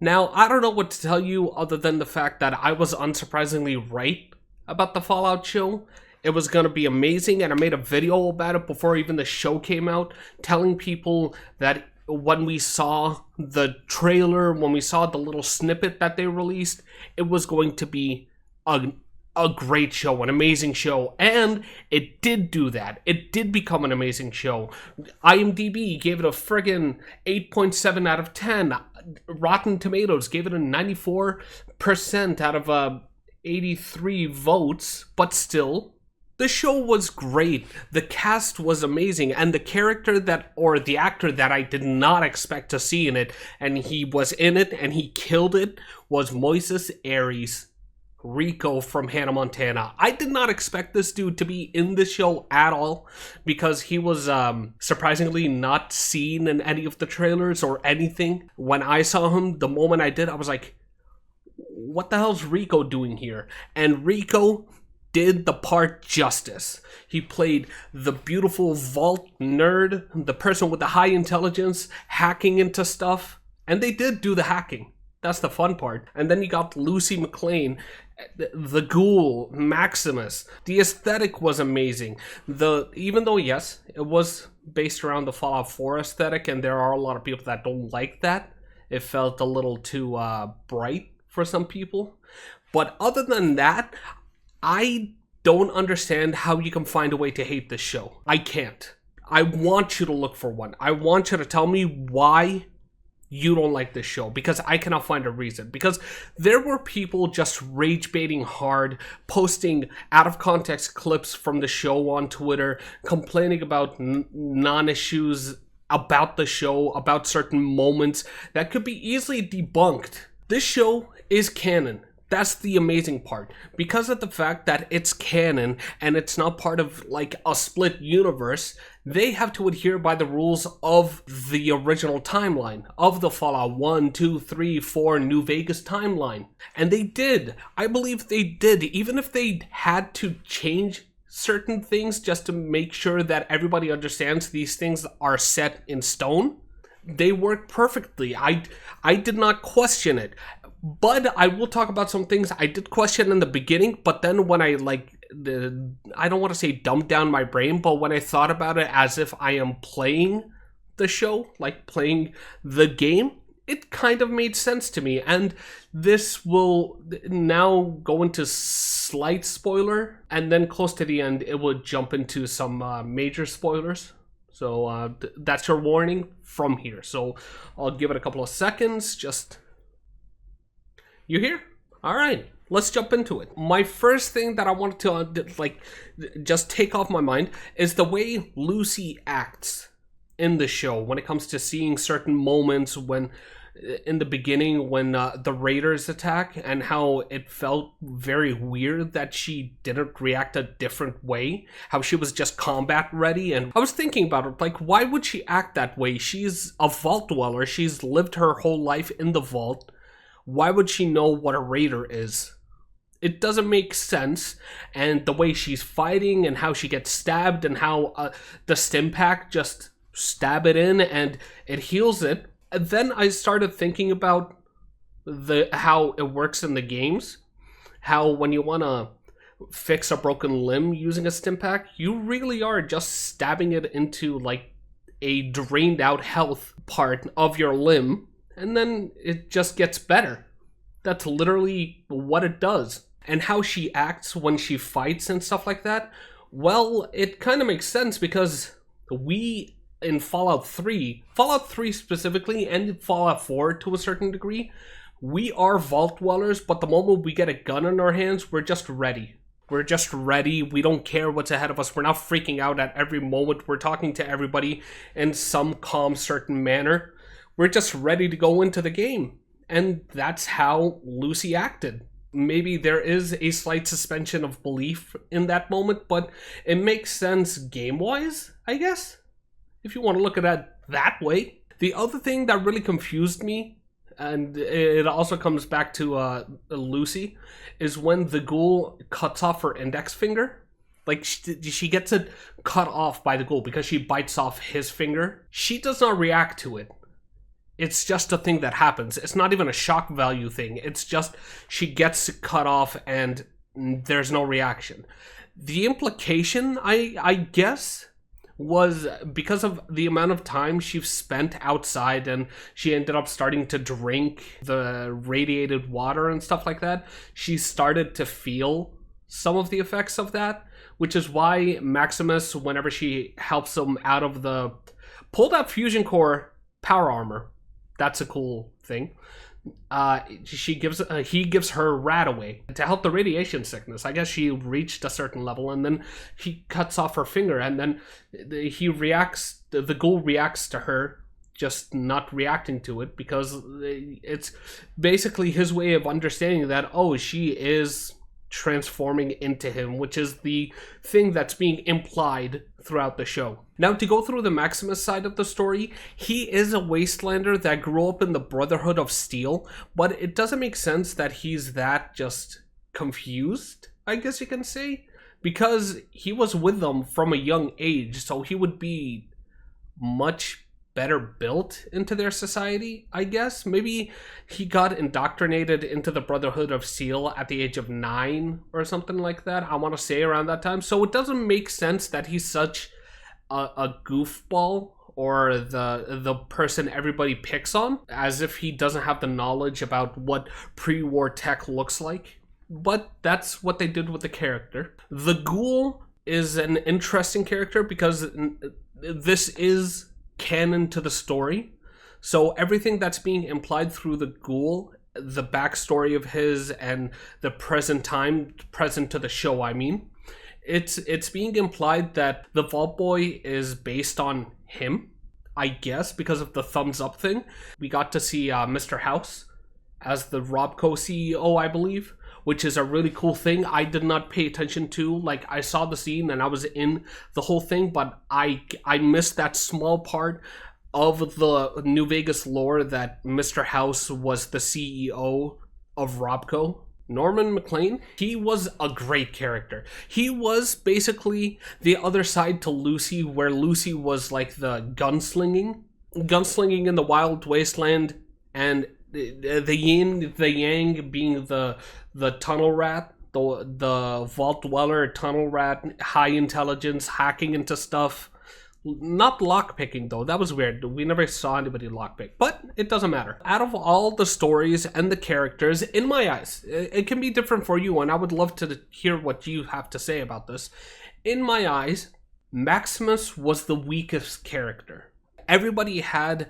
Now, I don't know what to tell you other than the fact that I was unsurprisingly right about the Fallout show. It was going to be amazing, and I made a video about it before even the show came out, telling people that when we saw the trailer, when we saw the little snippet that they released, it was going to be a, a great show, an amazing show, and it did do that. It did become an amazing show. IMDb gave it a friggin' 8.7 out of 10. Rotten Tomatoes gave it a 94% out of 83 votes, but still, the show was great. The cast was amazing, and the character that, or the actor that I did not expect to see in it, and he was in it and he killed it, was Moises Aries, Rico from Hannah Montana. I did not expect this dude to be in the show at all because he was surprisingly not seen in any of the trailers or anything. When I saw him, the moment I did, I was like, what the hell's Rico doing here? And Rico did the part justice. He played the beautiful vault nerd, the person with the high intelligence, hacking into stuff. And they did do the hacking. That's the fun part. And then you got Lucy McLean, the ghoul, Maximus. The aesthetic was amazing. Even though, yes, it was based around the Fallout 4 aesthetic, and there are a lot of people that don't like that. It felt a little too bright for some people. But other than that, I don't understand how you can find a way to hate this show. I can't. I want you to look for one. I want you to tell me why you don't like this show, because I cannot find a reason. Because there were people just rage baiting hard, posting out of context clips from the show on Twitter, complaining about non-issues about the show, about certain moments that could be easily debunked. This show is canon. That's the amazing part. Because of the fact that it's canon and it's not part of like a split universe, they have to adhere by the rules of the original timeline, of the Fallout 1, 2, 3, 4 New Vegas timeline. And they did. I believe they did. Even if they had to change certain things just to make sure that everybody understands these things are set in stone, they work perfectly. I did not question it. But I will talk about some things I did question in the beginning, but then when I I don't want to say dumbed down my brain, but when I thought about it as if I am playing the show, like playing the game, it kind of made sense to me. And this will now go into slight spoiler, and then close to the end, it will jump into some major spoilers. So that's your warning from here. So I'll give it a couple of seconds, just... You here? All right, let's jump into it. My first thing that I wanted to just take off my mind is the way Lucy acts in the show when it comes to seeing certain moments when, in the beginning, when the Raiders attack, and how it felt very weird that she didn't react a different way, how she was just combat ready. And I was thinking about it, like, why would she act that way? She's a vault dweller. She's lived her whole life in the vault. Why would she know what a raider is? It doesn't make sense. And the way she's fighting and how she gets stabbed and how the stim pack just stab it in and it heals it. And then I started thinking about how it works in the games. How when you want to fix a broken limb using a stim pack, you really are just stabbing it into like a drained out health part of your limb. And then it just gets better. That's literally what it does. And how she acts when she fights and stuff like that, well, it kind of makes sense because we, in Fallout 3 specifically, and Fallout 4 to a certain degree, we are vault dwellers, but the moment we get a gun in our hands, we're just ready. We're just ready. We don't care what's ahead of us. We're not freaking out at every moment. We're talking to everybody in some calm, certain manner. We're just ready to go into the game. And that's how Lucy acted. Maybe there is a slight suspension of belief in that moment, but it makes sense game-wise, I guess, if you want to look at it that way. The other thing that really confused me, and it also comes back to Lucy, is when the ghoul cuts off her index finger. Like, she gets it cut off by the ghoul because she bites off his finger. She does not react to it. It's just a thing that happens. It's not even a shock value thing. It's just she gets cut off and there's no reaction. The implication, I guess, was because of the amount of time she spent outside and she ended up starting to drink the radiated water and stuff like that, she started to feel some of the effects of that, which is why Maximus, whenever she helps him out of the pulled out fusion core power armor, that's a cool thing. He gives her rat away to help the radiation sickness. I guess she reached a certain level, and then he cuts off her finger, and then he reacts. The ghoul reacts to her, just not reacting to it because it's basically his way of understanding that she is transforming into him, which is the thing that's being implied throughout the show. Now, to go through the Maximus side of the story, he is a wastelander that grew up in the Brotherhood of Steel, but it doesn't make sense that he's that just confused, I guess you can say, because he was with them from a young age, so he would be much better built into their society, I guess. Maybe he got indoctrinated into the Brotherhood of Steel at the age of 9 or something like that. I want to say around that time. So it doesn't make sense that he's such a goofball or the person everybody picks on, as if he doesn't have the knowledge about what pre-war tech looks like. But that's what they did with the character. The ghoul is an interesting character because this is canon to the story, so everything that's being implied through the ghoul, the backstory of his and the present to the show, I mean, it's being implied that the Vault Boy is based on him, I guess, because of the thumbs up thing. We got to see Mr. House as the Robco CEO, I believe, which is a really cool thing. I did not pay attention to. Like, I saw the scene and I was in the whole thing, but I missed that small part of the New Vegas lore that Mr. House was the CEO of Robco. Norman McLean, he was a great character. He was basically the other side to Lucy, where Lucy was like the gunslinging in the Wild Wasteland, and the yin, the yang being the tunnel rat, the vault dweller, tunnel rat, high intelligence, hacking into stuff. Not lockpicking though, that was weird. We never saw anybody lockpick, but it doesn't matter. Out of all the stories and the characters, in my eyes, it can be different for you, and I would love to hear what you have to say about this. In my eyes, Maximus was the weakest character. Everybody had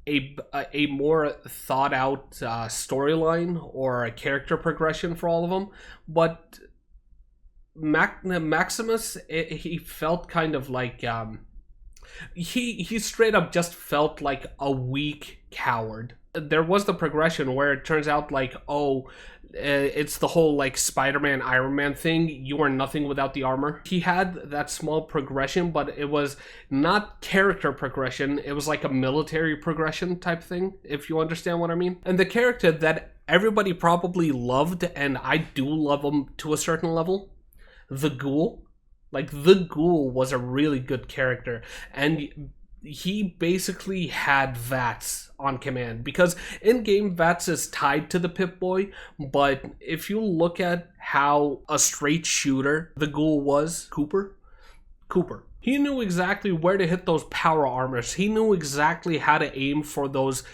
a more thought out storyline or a character progression for all of them, but Maximus, he felt kind of like he straight up just felt like a weak coward. There was the progression where it turns out like, it's the whole like Spider-Man, Iron Man thing. You are nothing without the armor. He had that small progression, but it was not character progression. It was like a military progression type thing, if you understand what I mean. And the character that everybody probably loved, and I do love him to a certain level, the Ghoul. Like, the Ghoul was a really good character, and he basically had VATS on command, because in-game VATS is tied to the Pip-Boy, but if you look at how a straight shooter the Ghoul was, Cooper, he knew exactly where to hit those power armors. He knew exactly how to aim for those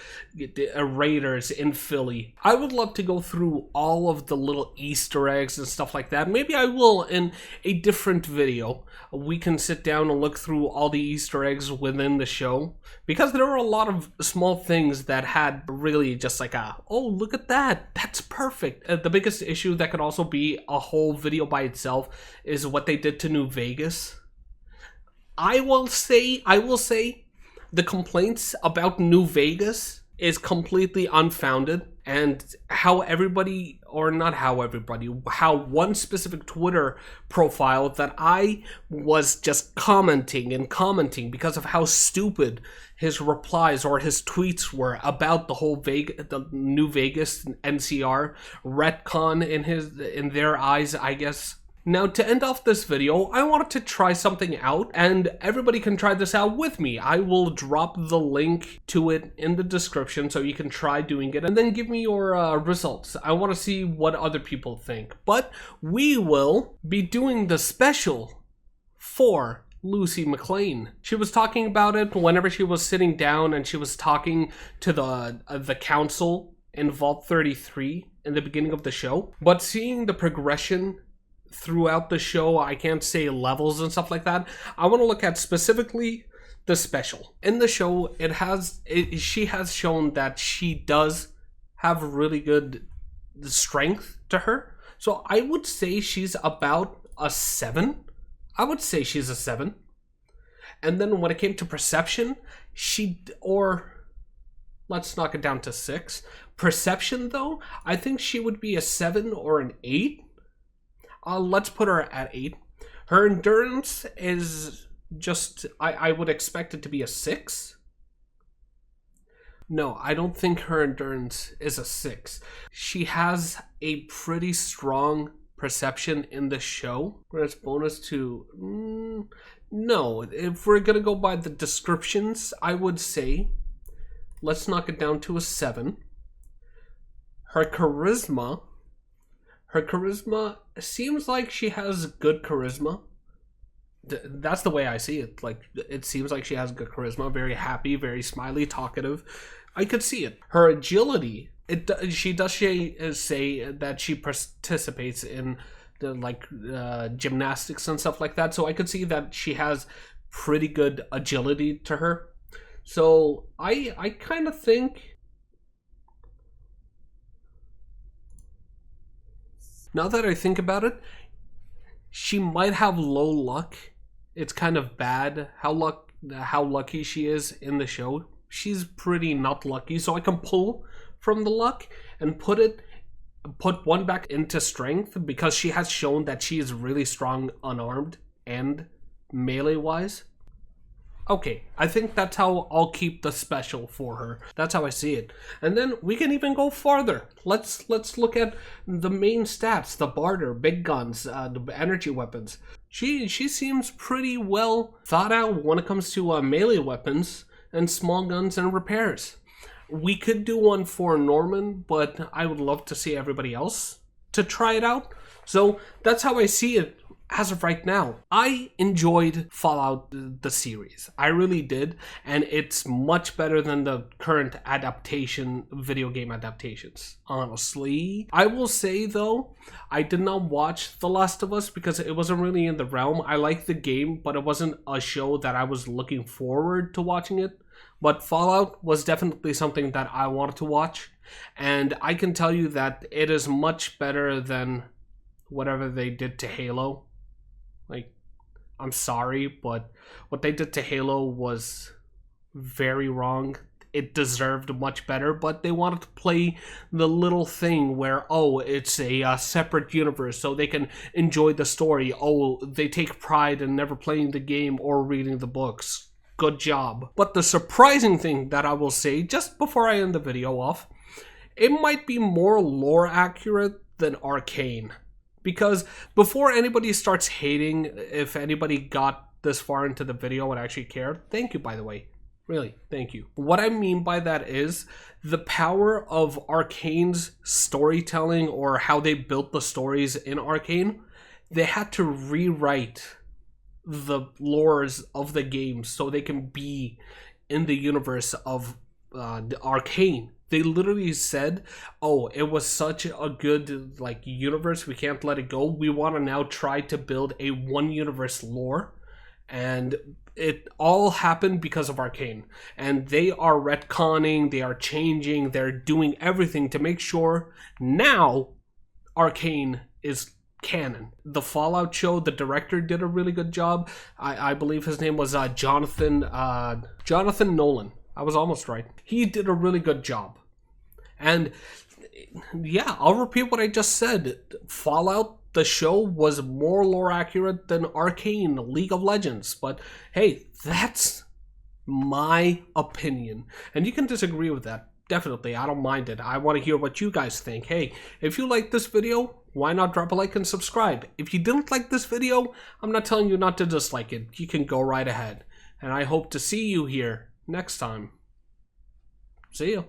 raiders in Philly. I would love to go through all of the little Easter eggs and stuff like that. Maybe I will in a different video. We can sit down and look through all the Easter eggs within the show, because there were a lot of small things that had really just like look at that, that's perfect. The biggest issue that could also be a whole video by itself is what they did to New Vegas. I will say the complaints about New Vegas is completely unfounded, and how one specific Twitter profile that I was just commenting because of how stupid his replies or his tweets were about the whole the New Vegas NCR retcon in their eyes, I guess. Now, to end off this video, I wanted to try something out, and everybody can try this out with me. I will drop the link to it in the description so you can try doing it, and then give me your results. I want to see what other people think. But we will be doing the special for Lucy McLean. She was talking about it whenever she was sitting down and she was talking to the council in Vault 33 in the beginning of the show. But seeing the progression throughout the show, I can't say levels and stuff like that. I want to look at specifically the special. In the show, she has shown that she does have really good strength to her. So I would say she's about a 7. I would say she's a 7. And then when it came to perception, let's knock it down to 6. Perception, though, I think she would be a 7 or an 8. Let's put her at 8. Her endurance is just, I would expect it to be a 6. No, I don't think her endurance is a 6. She has a pretty strong perception in the show, where it's bonus to... no, if we're gonna go by the descriptions, I would say, let's knock it down to a 7. Her charisma seems like she has good charisma. That's the way I see it. Like, it seems like she has good charisma, very happy, very smiley, talkative. I could see it. Her agility, she does say that she participates in the gymnastics and stuff like that, so I could see that she has pretty good agility to her. So I kind of think, now that I think about it, she might have low luck. It's kind of bad how lucky she is in the show. She's pretty not lucky, so I can pull from the luck and put one back into strength, because she has shown that she is really strong unarmed and melee wise. Okay, I think that's how I'll keep the special for her. That's how I see it. And then we can even go farther. Let's look at the main stats, the barter, big guns, the energy weapons. She seems pretty well thought out when it comes to melee weapons and small guns and repairs. We could do one for Norman, but I would love to see everybody else to try it out. So that's how I see it as of right now. I enjoyed Fallout the series. I really did, and it's much better than the current video game adaptations, honestly. I will say, though, I did not watch The Last of Us because it wasn't really in the realm. I liked the game, but it wasn't a show that I was looking forward to watching it. But Fallout was definitely something that I wanted to watch, and I can tell you that it is much better than whatever they did to Halo. Like, I'm sorry, but what they did to Halo was very wrong. It deserved much better, but they wanted to play the little thing where, oh, it's a separate universe so they can enjoy the story. Oh, they take pride in never playing the game or reading the books. Good job. But the surprising thing that I will say, just before I end the video off, it might be more lore accurate than Arcane. Because before anybody starts hating, if anybody got this far into the video and actually cared, thank you, by the way. Really, thank you. What I mean by that is the power of Arcane's storytelling, or how they built the stories in Arcane. They had to rewrite the lores of the game so they can be in the universe of Arcane. They literally said, oh, it was such a good universe, we can't let it go. We want to now try to build a one universe lore. And it all happened because of Arcane. And they are retconning, they are changing, they're doing everything to make sure now Arcane is canon. The Fallout show, the director did a really good job. I believe his name was Jonathan Nolan. I was almost right. He did a really good job. And yeah, I'll repeat what I just said. Fallout, the show, was more lore accurate than Arcane, League of Legends. But hey, that's my opinion. And you can disagree with that. Definitely, I don't mind it. I want to hear what you guys think. Hey, if you like this video, why not drop a like and subscribe? If you didn't like this video, I'm not telling you not to dislike it. You can go right ahead. And I hope to see you here next time. See you.